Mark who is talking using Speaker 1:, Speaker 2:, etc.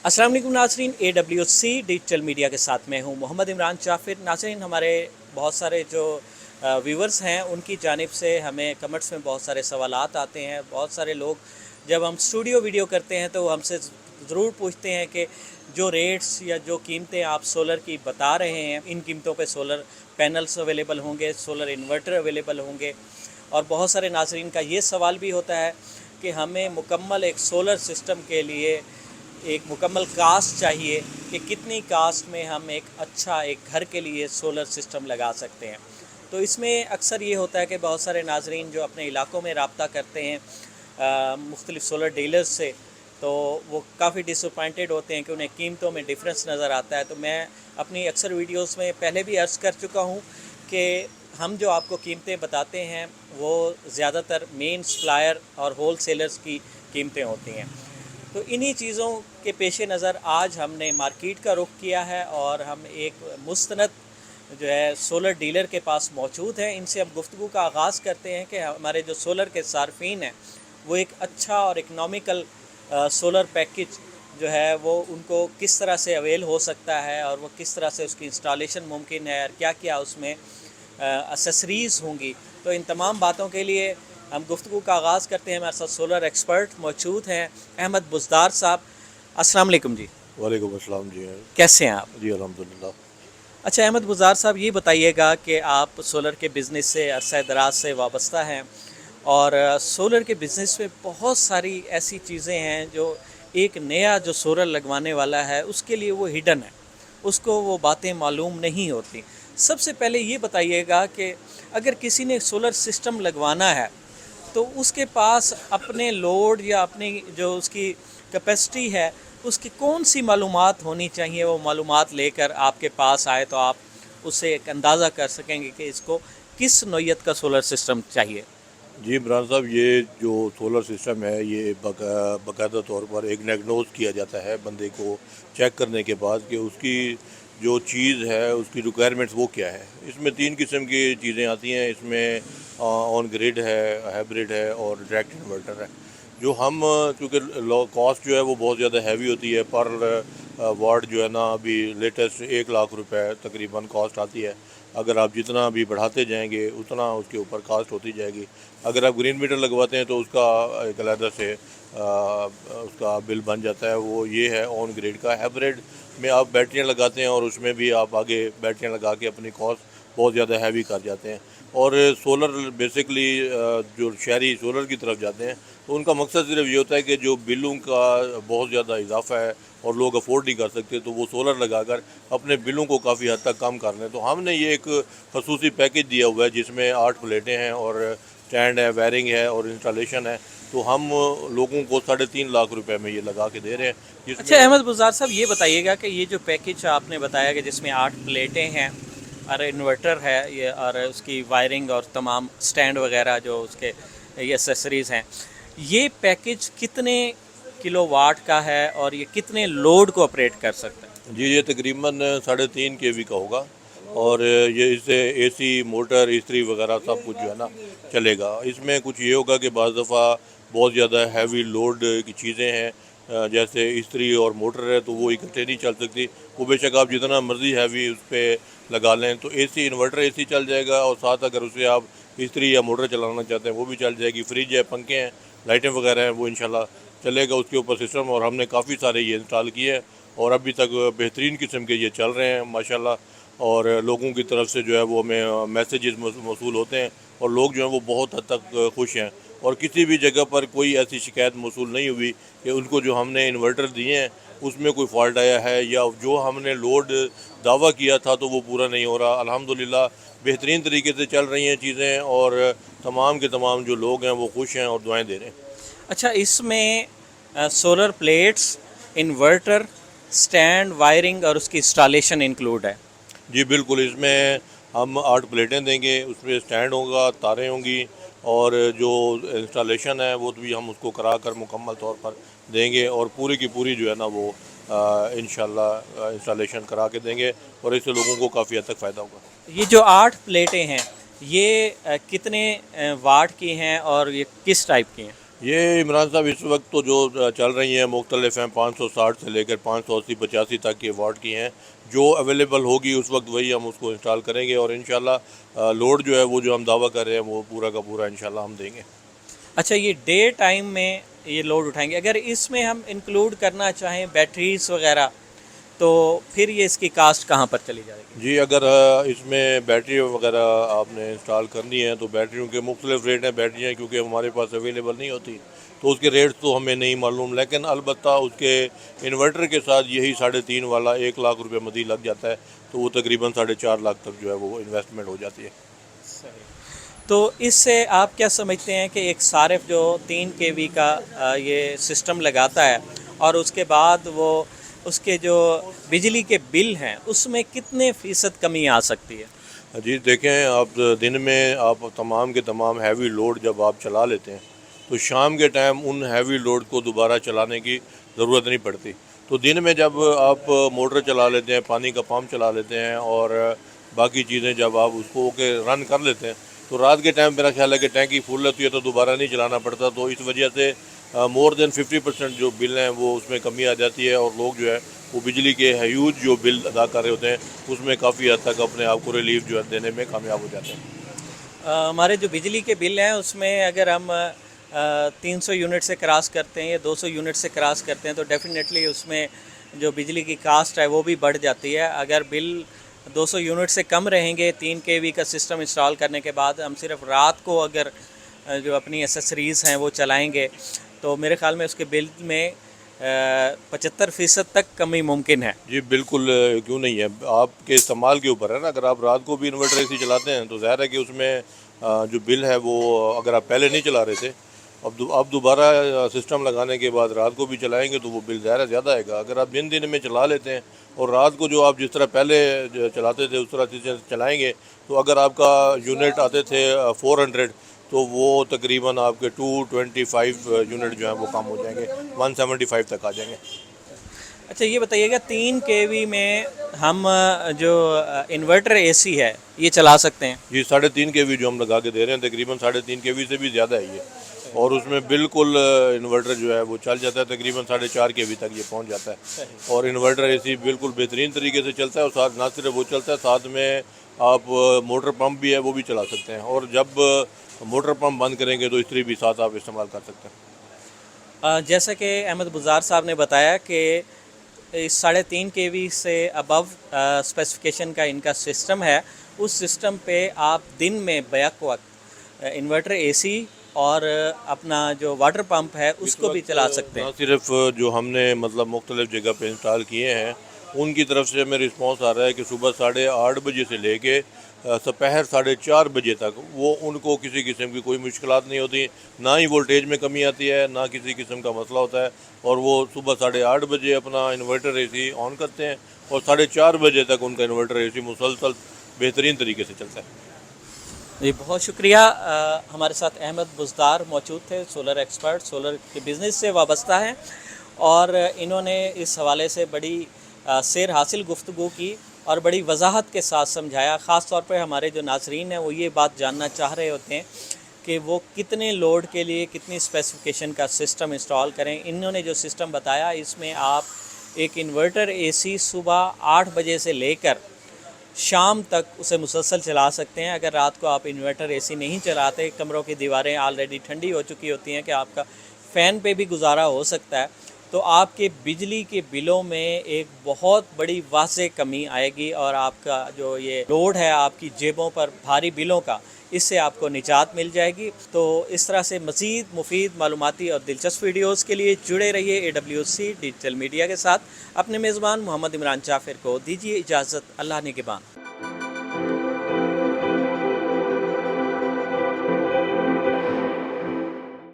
Speaker 1: अस्सलाम वालेकुम नाज़रीन, AWC डिजिटल मीडिया के साथ मैं हूं मोहम्मद इमरान जाफ़िर। नाज़रीन, हमारे बहुत सारे जो व्यूवर्स हैं उनकी जानिब से हमें कमेंट्स में बहुत सारे सवालात आते हैं। बहुत सारे लोग जब हम स्टूडियो वीडियो करते हैं तो हमसे ज़रूर पूछते हैं कि जो रेट्स या जो कीमतें आप सोलर की बता रहे हैं, इन कीमतों पे सोलर पैनल्स अवेलेबल होंगे, सोलर इन्वर्टर अवेलेबल होंगे। और बहुत सारे नाज़रीन का ये सवाल भी होता है कि हमें मुकम्मल एक सोलर सिस्टम के लिए एक मुकम्मल कास्ट चाहिए कि कितनी कास्ट में हम एक अच्छा एक घर के लिए सोलर सिस्टम लगा सकते हैं। तो इसमें अक्सर ये होता है कि बहुत सारे नाज़रीन जो अपने इलाकों में रब्ता करते हैं मुख्तलिफ़ सोलर डीलर्स से, तो वो काफ़ी डिसअपॉइंटेड होते हैं कि उन्हें कीमतों में डिफरेंस नज़र आता है। तो मैं अपनी अक्सर वीडियोस में पहले भी अर्ज़ कर चुका हूँ कि हम जो आपको कीमतें बताते हैं वो ज़्यादातर मेन सप्लायर और होल सेलर्स की कीमतें होती हैं। तो इन्हीं चीज़ों के पेश नज़र आज हमने मार्केट का रुख किया है और हम एक मुस्तनद जो है सोलर डीलर के पास मौजूद हैं। इनसे हम गुफ्तगू का आगाज़ करते हैं कि हमारे जो सोलर के सार्फिन हैं वो एक अच्छा और इकनॉमिकल सोलर पैकेज जो है वो उनको किस तरह से अवेल हो सकता है और वो किस तरह से उसकी इंस्टॉलेशन मुमकिन है और क्या क्या उसमें एक्सेसरीज़ होंगी। तो इन तमाम बातों के लिए हम गुफ्तगू का आगाज़ करते हैं। हमारे साथ सोलर एक्सपर्ट मौजूद हैं, अहमद बुज़दार साहब। अस्सलाम वालेकुम जी।
Speaker 2: वालेकुम अस्सलाम जी।
Speaker 1: कैसे हैं आप?
Speaker 2: जी अल्हम्दुलिल्लाह।
Speaker 1: अच्छा अहमद बुज़दार साहब, ये बताइएगा कि आप सोलर के बिज़नेस से अरसा दराज से वाबस्ता हैं और सोलर के बिज़नेस में बहुत सारी ऐसी चीज़ें हैं जो एक नया जो सोलर लगवाने वाला है उसके लिए वो हिडन है, उसको वो बातें मालूम नहीं होती। सबसे पहले ये बताइएगा कि अगर किसी ने सोलर सिस्टम लगवाना है तो उसके पास अपने लोड या अपनी जो उसकी कैपेसिटी है उसकी कौन सी मालूमात होनी चाहिए, वो मालूमात लेकर आपके पास आए तो आप उससे एक अंदाज़ा कर सकेंगे कि इसको किस नौइयत का सोलर सिस्टम चाहिए।
Speaker 2: जी इमरान साहब, ये जो सोलर सिस्टम है ये बाकायदा तौर पर एक डायग्नोज किया जाता है बंदे को चेक करने के बाद कि उसकी जो चीज़ है उसकी रिक्वायरमेंट्स वो क्या है। इसमें तीन किस्म की चीज़ें आती हैं। इसमें ऑन ग्रिड है, हाइब्रिड है और डायरेक्ट इन्वर्टर है। जो हम चूँकि कॉस्ट जो है वो बहुत ज़्यादा हैवी होती है, पर वाट जो है ना अभी लेटेस्ट 1 लाख रुपए तकरीबन कॉस्ट आती है। अगर आप जितना भी बढ़ाते जाएंगे उतना उसके ऊपर कास्ट होती जाएगी। अगर आप ग्रीन मीटर लगवाते हैं तो उसका एक अलग से उसका बिल बन जाता है। वो ये है ऑन ग्रिड का। हाइब्रिड में आप बैटरियां लगाते हैं और उसमें भी आप आगे बैटरियां लगा के अपनी कॉस्ट बहुत ज़्यादा हैवी कर जाते हैं। और सोलर बेसिकली जो शहरी सोलर की तरफ जाते हैं तो उनका मकसद सिर्फ ये होता है कि जो बिलों का बहुत ज़्यादा इजाफा है और लोग अफोर्ड नहीं कर सकते तो वो सोलर लगाकर अपने बिलों को काफ़ी हद तक कम कर लें। तो हमने ये एक खसूसी पैकेज दिया हुआ है जिसमें 8 प्लेटें हैं और स्टैंड है, वायरिंग है और इंस्टॉलेशन है। तो हम लोगों को 3.5 लाख रुपए में ये लगा के दे रहे हैं
Speaker 1: अच्छा
Speaker 2: जिसमें
Speaker 1: अहमद बुज़दार साहब, ये बताइएगा कि ये जो पैकेज आपने बताया कि जिसमें 8 प्लेटें हैं और इन्वर्टर है ये और उसकी वायरिंग और तमाम स्टैंड वगैरह जो उसके ये एसेसरीज़ हैं, ये पैकेज कितने किलोवाट का है और ये कितने लोड को ऑपरेट कर सकता है?
Speaker 2: जी ये तकरीबन 3.5 kV का होगा और ये इससे एसी मोटर इस्त्री वगैरह सब कुछ जो है ना चलेगा। इसमें कुछ ये होगा कि बाज़ दफ़ा बहुत ज़्यादा हैवी लोड की चीज़ें हैं, जैसे इस्त्री और मोटर है तो वो इकट्ठे नहीं चल सकती। वो बेशक आप जितना मर्ज़ी हैवी उस पर लगा लें तो एसी इन्वर्टर एसी चल जाएगा और साथ अगर उसे आप इस्त्री या मोटर चलाना चाहते हैं वो भी चल जाएगी। फ्रिज है, पंखे हैं, लाइटें वगैरह हैं, वो इंशाल्लाह चलेगा उसके ऊपर सिस्टम। और हमने काफ़ी सारे ये इंस्टॉल किए हैं और अभी तक बेहतरीन किस्म के ये चल रहे हैं माशाल्लाह। और लोगों की तरफ से जो है वो हमें मैसेजेस मौसूल होते हैं और लोग जो हैं वो बहुत हद तक खुश हैं। और किसी भी जगह पर कोई ऐसी शिकायत मौसूल नहीं हुई कि उनको जो हमने इन्वर्टर दिए हैं उसमें कोई फॉल्ट आया है या जो हमने लोड दावा किया था तो वो पूरा नहीं हो रहा। अल्हम्दुलिल्लाह बेहतरीन तरीके से चल रही हैं चीज़ें और तमाम के तमाम जो लोग हैं वो खुश हैं और दुआएं दे रहे हैं।
Speaker 1: अच्छा, इसमें solar plates, inverter, stand, wiring और उसकी इंस्टॉलेशन इंक्लूड है?
Speaker 2: जी बिल्कुल, इसमें हम 8 प्लेटें देंगे, उसमें स्टैंड होगा, तारें होंगी और जो इंस्टॉलेशन है वो भी हम उसको करा कर मुकम्मल तौर पर देंगे और पूरी की पूरी जो है ना वो इंशाल्लाह इंस्टॉलेशन करा के देंगे और इससे लोगों को काफ़ी हद तक फ़ायदा होगा।
Speaker 1: ये जो 8 प्लेटें हैं ये कितने वाट की हैं और ये किस टाइप की हैं?
Speaker 2: یہ عمران صاحب اس وقت تو جو چل رہی ہیں مختلف ہیں، 560 سے لے کر 580 85 تک کے واٹ کی ہیں. جو اویلیبل ہوگی اس وقت وہی ہم اس کو انسٹال کریں گے، اور انشاءاللہ لوڈ جو ہے وہ جو ہم دعویٰ کر رہے ہیں وہ پورا کا پورا انشاءاللہ ہم دیں گے.
Speaker 1: اچھا، یہ ڈے ٹائم میں یہ لوڈ اٹھائیں گے، اگر اس میں ہم انکلوڈ کرنا چاہیں بیٹریز وغیرہ تو پھر یہ اس کی کاسٹ کہاں پر چلی جائے گی؟
Speaker 2: جی اگر اس میں بیٹری وغیرہ آپ نے انسٹال کرنی ہے تو بیٹریوں کے مختلف ریٹ ہیں. بیٹریاں کیونکہ ہمارے پاس اویلیبل نہیں ہوتی تو اس کے ریٹس تو ہمیں نہیں معلوم، لیکن البتہ اس کے انورٹر کے ساتھ یہی 3.5 والا 1 لاکھ روپے مزید لگ جاتا ہے، تو وہ تقریباً 4.5 لاکھ تک جو ہے وہ انویسٹمنٹ ہو جاتی ہے.
Speaker 1: تو اس سے آپ کیا سمجھتے ہیں کہ ایک صارف جو 3 kV کا یہ سسٹم لگاتا ہے اور اس کے بعد وہ اس کے جو بجلی کے بل ہیں اس میں کتنے فیصد کمی آ سکتی ہے؟
Speaker 2: جی دیکھیں، آپ دن میں آپ تمام کے تمام ہیوی لوڈ جب آپ چلا لیتے ہیں تو شام کے ٹائم ان ہیوی لوڈ کو دوبارہ چلانے کی ضرورت نہیں پڑتی. تو دن میں جب آپ موٹر چلا لیتے ہیں، پانی کا پمپ چلا لیتے ہیں اور باقی چیزیں جب آپ اس کو رن کر لیتے ہیں تو رات کے ٹائم میرا خیال ہے کہ ٹینکی فل رہتی ہے تو دوبارہ نہیں چلانا پڑتا. تو اس وجہ سے مور دین 50% جو بل ہیں وہ اس میں کمی آ جاتی ہے، اور لوگ جو ہے وہ بجلی کے ہیوج جو بل ادا کر رہے ہوتے ہیں اس میں کافی حد تک اپنے آپ کو ریلیف جو ہے دینے میں کامیاب ہو جاتے ہیں.
Speaker 1: ہمارے جو بجلی کے بل ہیں اس میں اگر ہم 300 یونٹ سے کراس کرتے ہیں یا 200 یونٹ سے کراس کرتے ہیں تو ڈیفینیٹلی اس میں جو بجلی کی کاسٹ ہے وہ بھی بڑھ جاتی ہے. اگر بل 200 یونٹ سے کم رہیں گے 3 kV کا سسٹم انسٹال کرنے کے بعد، ہم صرف رات کو اگر جو اپنی ایسیسریز ہیں وہ چلائیں گے تو میرے خیال میں اس کے بل میں 75% تک کمی ممکن ہے.
Speaker 2: جی بالکل، کیوں نہیں ہے، آپ کے استعمال کے اوپر ہے نا. اگر آپ رات کو بھی انورٹر اے سی چلاتے ہیں تو ظاہر ہے کہ اس میں جو بل ہے وہ اگر آپ پہلے نہیں چلا رہے تھے اب دوبارہ سسٹم لگانے کے بعد رات کو بھی چلائیں گے تو وہ بل ظاہر ہے زیادہ آئے گا. اگر آپ دن میں چلا لیتے ہیں اور رات کو جو آپ جس طرح پہلے چلاتے تھے اس طرح چیزیں چلائیں گے تو اگر آپ کا یونٹ آتے تھے 400 تو وہ تقریباً آپ کے 225 یونٹ جو ہیں وہ کم ہو جائیں گے، 175 تک آ جائیں گے.
Speaker 1: اچھا یہ بتائیے گا 3 kV میں ہم جو انورٹر اے سی ہے یہ چلا سکتے ہیں؟
Speaker 2: جی 3.5 kV جو ہم لگا کے دے رہے ہیں تقریباً 3.5 kV سے بھی زیادہ ہے یہ، اور اس میں بالکل انورٹر جو ہے وہ چل جاتا ہے، تقریباً 4.5 kV تک یہ پہنچ جاتا ہے. اور انورٹر اے سی بالکل بہترین طریقے سے چلتا ہے، اور ساتھ نہ صرف وہ چلتا ہے، ساتھ میں آپ موٹر پمپ بھی ہے وہ بھی چلا سکتے ہیں، اور جب موٹر پمپ بند کریں گے تو استری بھی ساتھ آپ استعمال کر سکتے ہیں.
Speaker 1: جیسا کہ احمد بزار صاحب نے بتایا کہ 3.5 kV سے ابو اسپیسیفکیشن کا ان کا سسٹم ہے، اس سسٹم پہ آپ دن میں بیک وقت انورٹر اے سی اور اپنا جو واٹر پمپ ہے اس کو بھی چلا سکتے ہیں.
Speaker 2: نہ صرف جو ہم نے مطلب مختلف جگہ پہ انسٹال کیے ہیں ان کی طرف سے ہمیں رسپانس آ رہا ہے کہ صبح 8:30 بجے سے لے کے دوپہر 4:30 بجے تک وہ ان کو کسی قسم کی کوئی مشکلات نہیں ہوتی، نہ ہی وولٹیج میں کمی آتی ہے، نہ کسی قسم کا مسئلہ ہوتا ہے. اور وہ صبح 8:30 بجے اپنا انورٹر اے سی آن کرتے ہیں اور 4:30 بجے تک ان کا انورٹر اے سی مسلسل بہترین طریقے سے چلتا ہے.
Speaker 1: جی بہت شکریہ. ہمارے ساتھ احمد بزدار موجود تھے، سولر ایکسپرٹ، سولر کے بزنس سے وابستہ ہیں، اور انہوں نے اس حوالے سے بڑی سیر حاصل گفتگو کی اور بڑی وضاحت کے ساتھ سمجھایا. خاص طور پہ ہمارے جو ناظرین ہیں وہ یہ بات جاننا چاہ رہے ہوتے ہیں کہ وہ کتنے لوڈ کے لیے کتنی اسپیسیفکیشن کا سسٹم انسٹال کریں. انہوں نے جو سسٹم بتایا اس میں آپ ایک انورٹر اے سی صبح 8 بجے سے لے کر شام تک اسے مسلسل چلا سکتے ہیں. اگر رات کو آپ انورٹر اے سی نہیں چلاتے، کمروں کی دیواریں آلریڈی ٹھنڈی ہو چکی ہوتی ہیں کہ آپ کا فین پہ بھی گزارا ہو سکتا ہے، تو آپ کے بجلی کے بلوں میں ایک بہت بڑی واضح کمی آئے گی، اور آپ کا جو یہ لوڈ ہے آپ کی جیبوں پر بھاری بلوں کا، اس سے آپ کو نجات مل جائے گی. تو اس طرح سے مزید مفید معلوماتی اور دلچسپ ویڈیوز کے لیے جڑے رہیے AWC ڈیجیٹل میڈیا کے ساتھ. اپنے میزبان محمد عمران جعفر کو دیجیے اجازت. اللہ نگہبان.